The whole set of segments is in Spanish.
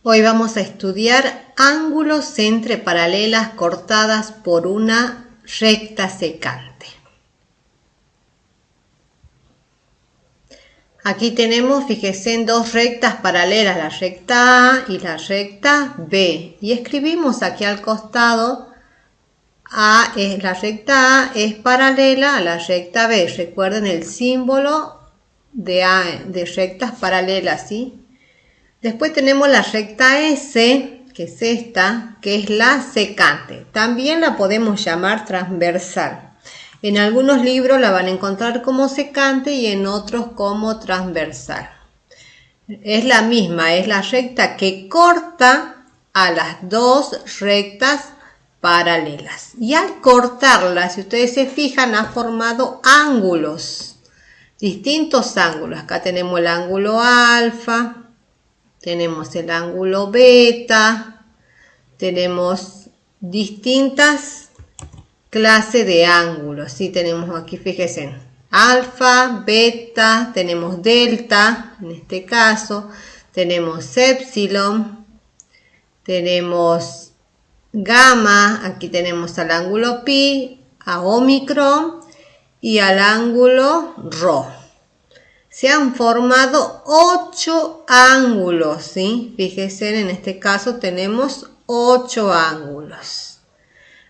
Hoy vamos a estudiar ángulos entre paralelas cortadas por una recta secante. Aquí tenemos, fíjense, en dos rectas paralelas, la recta A y la recta B. Y escribimos aquí al costado, la recta A es paralela a la recta B. Recuerden el símbolo de rectas paralelas, ¿sí? Después tenemos la recta S, que es esta, que es la secante. También la podemos llamar transversal. En algunos libros la van a encontrar como secante y en otros como transversal. Es la misma, es la recta que corta a las dos rectas paralelas. Y al cortarla, si ustedes se fijan, ha formado ángulos, distintos ángulos. Acá tenemos el ángulo alfa. Tenemos el ángulo beta, tenemos distintas clases de ángulos. ¿Sí? Tenemos aquí, fíjense, alfa, beta, tenemos delta, en este caso, tenemos epsilon, tenemos gamma, aquí tenemos al ángulo pi, a omicron y al ángulo rho. Se han formado 8 ángulos, ¿sí? Fíjense, en este caso tenemos 8 ángulos.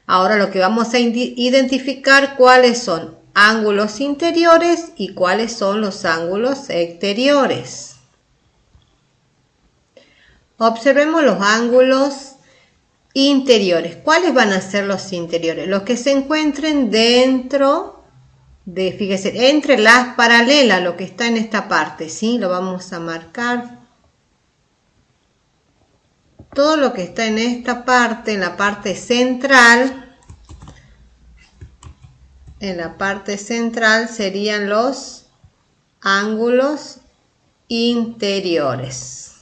Ahora lo que vamos a identificar cuáles son ángulos interiores y cuáles son los ángulos exteriores. Observemos los ángulos interiores. ¿Cuáles van a ser los interiores? Los que se encuentren dentro fíjense, entre las paralelas, lo que está en esta parte, ¿sí? Lo vamos a marcar. Todo lo que está en esta parte, en la parte central, serían los ángulos interiores.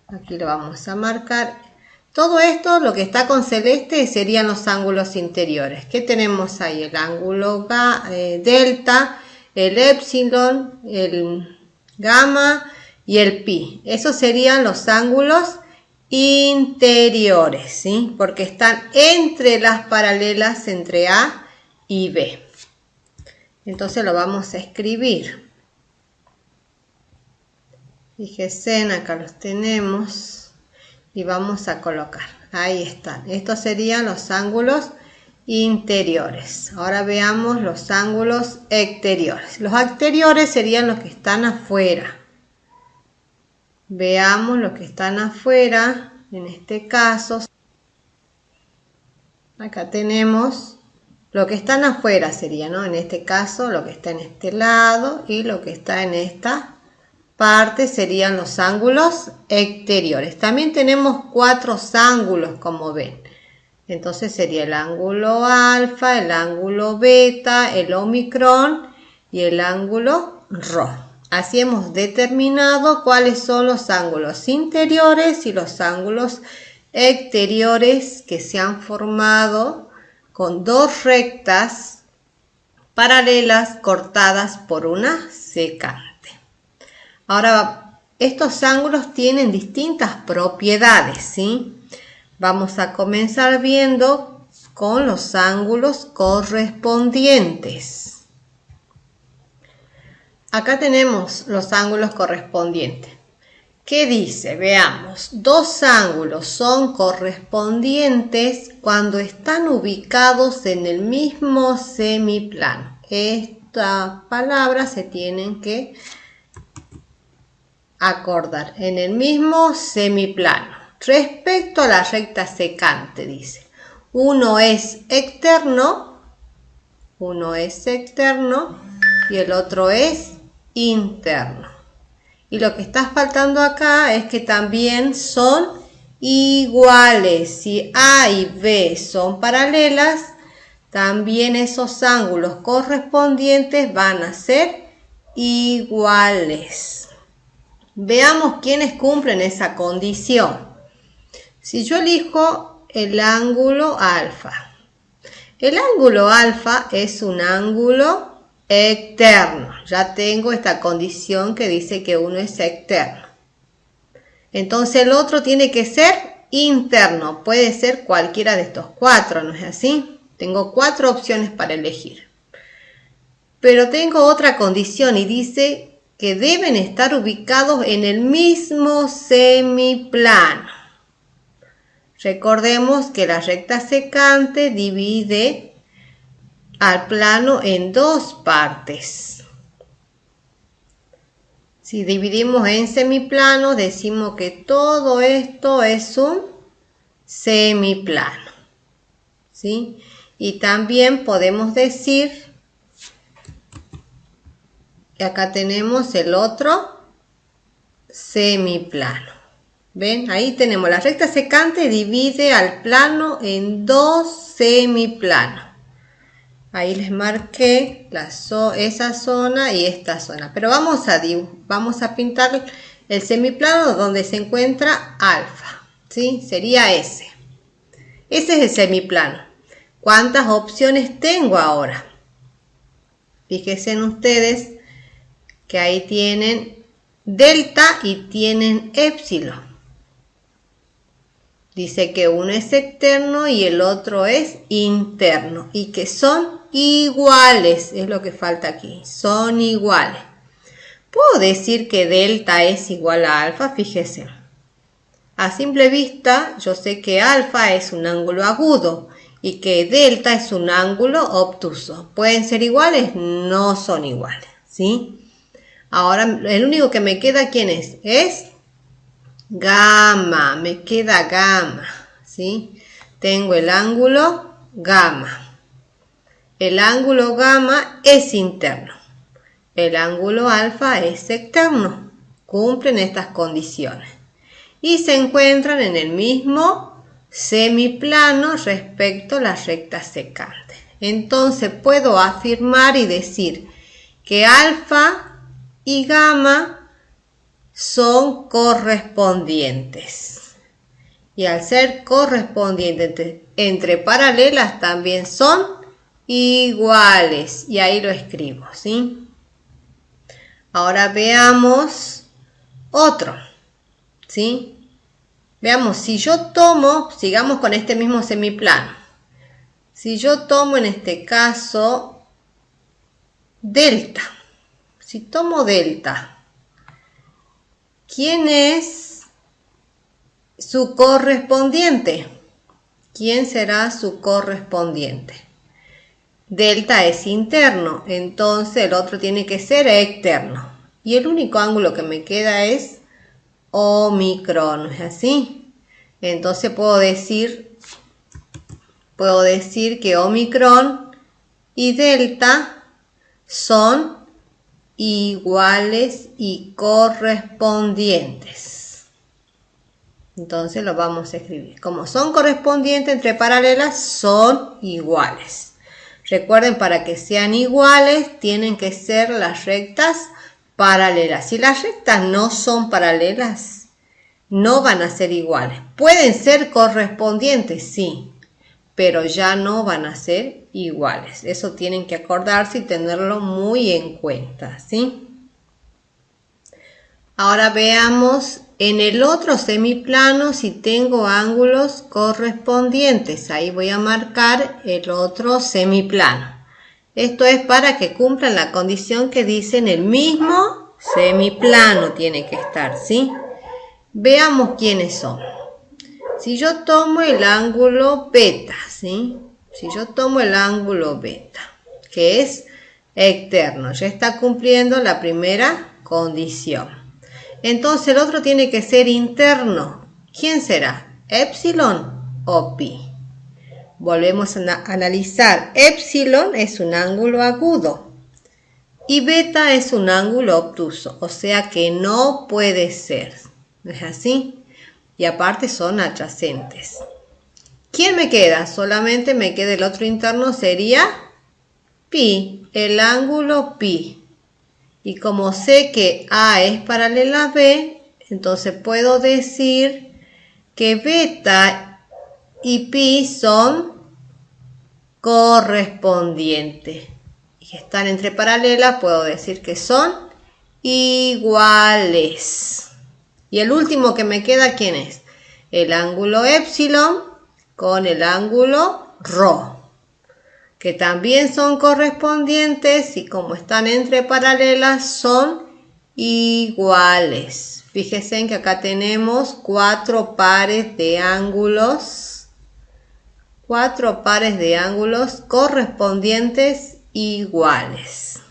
Aquí lo vamos a marcar. Todo esto, lo que está con celeste, serían los ángulos interiores. ¿Qué tenemos ahí? El ángulo delta, el epsilon, el gamma y el pi. Esos serían los ángulos interiores, ¿sí? Porque están entre las paralelas entre A y B. Entonces lo vamos a escribir. Fíjense, acá los tenemos. Y vamos a colocar, ahí están, estos serían los ángulos interiores. Ahora veamos los ángulos exteriores. Los exteriores serían los que están afuera. Veamos los que están afuera, en este caso, acá tenemos lo que están afuera sería, ¿no? En este caso, lo que está en este lado y lo que está en esta parte serían los ángulos exteriores. También tenemos 4 ángulos, como ven. Entonces sería el ángulo alfa, el ángulo beta, el omicron y el ángulo rho. Así hemos determinado cuáles son los ángulos interiores y los ángulos exteriores que se han formado con dos rectas paralelas cortadas por una secante. Ahora, estos ángulos tienen distintas propiedades, ¿sí? Vamos a comenzar viendo con los ángulos correspondientes. Acá tenemos los ángulos correspondientes. ¿Qué dice? Veamos. 2 ángulos son correspondientes cuando están ubicados en el mismo semiplano. Estas palabras se tienen que acordar, en el mismo semiplano. Respecto a la recta secante, dice, uno es externo y el otro es interno. Y lo que está faltando acá es que también son iguales. Si A y B son paralelas, también esos ángulos correspondientes van a ser iguales. Veamos quiénes cumplen esa condición. Si yo elijo el ángulo alfa. El ángulo alfa es un ángulo externo. Ya tengo esta condición que dice que uno es externo. Entonces el otro tiene que ser interno. Puede ser cualquiera de estos 4, ¿no es así? Tengo 4 opciones para elegir. Pero tengo otra condición y dice que deben estar ubicados en el mismo semiplano. Recordemos que la recta secante divide al plano en 2 partes. Si dividimos en semiplano, decimos que todo esto es un semiplano, ¿sí? Y también podemos decir que acá tenemos el otro semiplano. ¿Ven? Ahí tenemos la recta secante divide al plano en 2 semiplanos. Ahí les marqué esa zona y esta zona. Pero vamos a pintar el semiplano donde se encuentra alfa, ¿sí? Sería ese. Ese es el semiplano. ¿Cuántas opciones tengo ahora? Fíjense en ustedes que ahí tienen delta y tienen épsilon. Dice que uno es externo y el otro es interno y que son iguales, es lo que falta aquí, son iguales. Puedo decir que delta es igual a alfa, fíjese. A simple vista yo sé que alfa es un ángulo agudo y que delta es un ángulo obtuso. ¿Pueden ser iguales? No son iguales, ¿sí? Ahora el único que me queda, ¿quién es? Es gamma, me queda gamma, ¿sí? Tengo el ángulo gamma. El ángulo gamma es interno. El ángulo alfa es externo. Cumplen estas condiciones. Y se encuentran en el mismo semiplano respecto a la recta secante. Entonces puedo afirmar y decir que alfa y gamma son correspondientes. Y al ser correspondientes entre paralelas también son iguales. Y ahí lo escribo, ¿sí? Ahora veamos otro, ¿sí? Veamos, si yo tomo, sigamos con este mismo semiplano. Si yo tomo en este caso delta. Si tomo delta, ¿quién es su correspondiente? ¿Quién será su correspondiente? Delta es interno, entonces el otro tiene que ser externo. Y el único ángulo que me queda es omicron, ¿no es así? Entonces puedo decir que omicron y delta son iguales y correspondientes. Entonces lo vamos a escribir. Como son correspondientes entre paralelas, son iguales. Recuerden, para que sean iguales, tienen que ser las rectas paralelas. Si las rectas no son paralelas, no van a ser iguales. Pueden ser correspondientes, sí, pero ya no van a ser iguales. Eso tienen que acordarse y tenerlo muy en cuenta, ¿sí? Ahora veamos en el otro semiplano si tengo ángulos correspondientes. Ahí voy a marcar el otro semiplano. Esto es para que cumplan la condición que dice en el mismo semiplano tiene que estar, ¿sí? Veamos quiénes son. Si yo tomo el ángulo beta, ¿sí? Si yo tomo el ángulo beta, que es externo, ya está cumpliendo la primera condición. Entonces el otro tiene que ser interno. ¿Quién será? ¿Épsilon o pi? Volvemos a analizar. Épsilon es un ángulo agudo y beta es un ángulo obtuso, o sea que no puede ser. ¿No es así? Y aparte son adyacentes. ¿Quién me queda? Solamente me queda el otro interno, sería pi, el ángulo pi. Y como sé que A es paralela a B, entonces puedo decir que beta y pi son correspondientes. Y están entre paralelas, puedo decir que son iguales. Y el último que me queda, ¿quién es? El ángulo epsilon con el ángulo rho, que también son correspondientes y como están entre paralelas son iguales. Fíjense en que acá tenemos 4 pares de ángulos. 4 pares de ángulos correspondientes iguales.